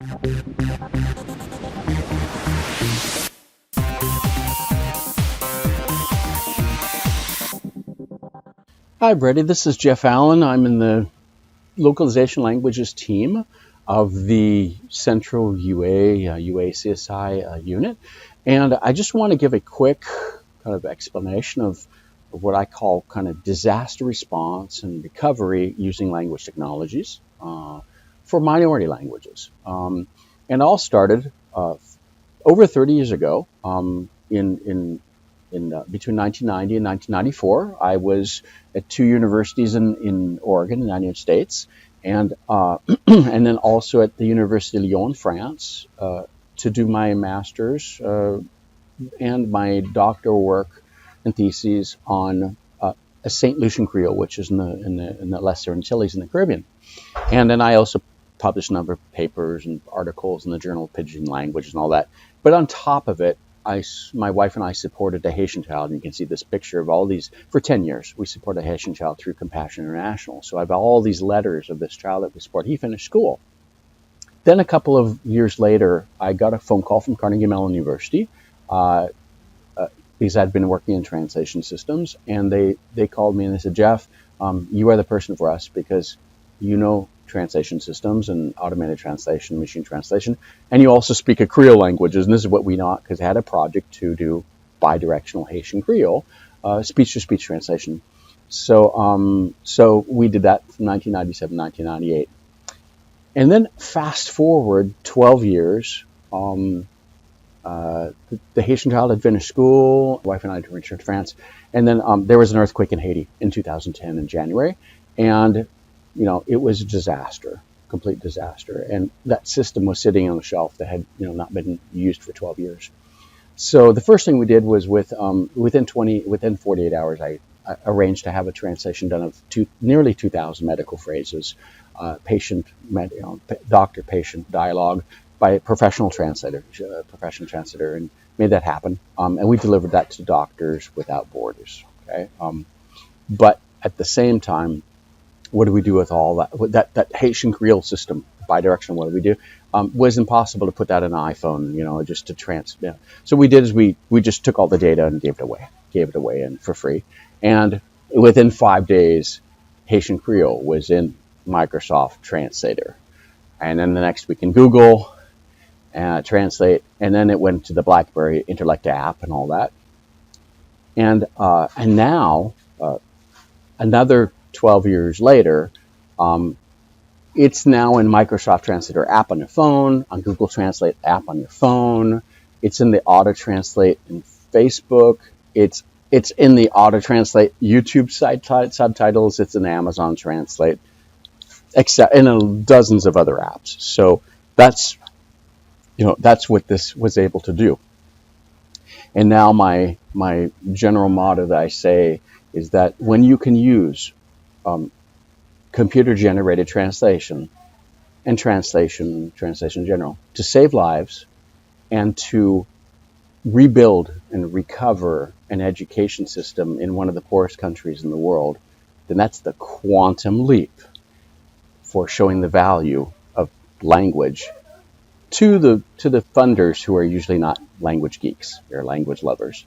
Hi, Brady. This is Jeff Allen. I'm in the localization languages team of the Central UA-CSI unit. And I just want to give a quick kind of explanation of what I call kind of disaster response and recovery using language technologies for minority languages. And all started over 30 years ago between 1990 and 1994. I was at two universities in Oregon, in the United States, and and then also at the University of Lyon, France, to do my master's and my doctoral work and theses on a St. Lucian Creole, which is in the Lesser Antilles in the Caribbean. And then I also published a number of papers and articles in the Journal of Pidgin Language and all that. But on top of it, my wife and I supported a Haitian child, and you can see this picture of all these. For 10 years, we supported a Haitian child through Compassion International. So I have all these letters of this child that we support. He finished school. Then a couple of years later, I got a phone call from Carnegie Mellon University because I'd been working in translation systems, and they called me and they said, Jeff, you are the person for us because you know translation systems and automated translation, machine translation, and you also speak a Creole languages, and this is what we know because I had a project to do bidirectional Haitian Creole, speech-to-speech translation. So we did that from 1997, 1998. And then fast forward 12 years, the Haitian child had finished school, my wife and I had returned to France, and then there was an earthquake in Haiti in 2010 in January, and it was a disaster, complete disaster. And that system was sitting on a shelf that had, not been used for 12 years. So the first thing we did was within 48 hours, I arranged to have a translation done of nearly 2,000 medical phrases, doctor-patient dialogue by a professional translator, and made that happen. And we delivered that to Doctors Without Borders. Okay, but at the same time, what do we do with all that? That Haitian Creole system, bidirectional, what do we do? Was impossible to put that in an iPhone, just to transmit. So what we did is we just took all the data and gave it away and for free. And within 5 days, Haitian Creole was in Microsoft Translator. And then the next week in Google, Translate, and then it went to the BlackBerry Intellect app and all that. And now, another 12 years later, it's now in Microsoft Translator app on your phone, on Google Translate app on your phone. It's in the Auto Translate in Facebook. It's in the Auto Translate YouTube subtitles. It's in Amazon Translate, except in dozens of other apps. So that's what this was able to do. And now my general motto that I say is that when you can use computer-generated translation and translation in general to save lives and to rebuild and recover an education system in one of the poorest countries in the world, then that's the quantum leap for showing the value of language to the funders who are usually not language geeks, they're language lovers.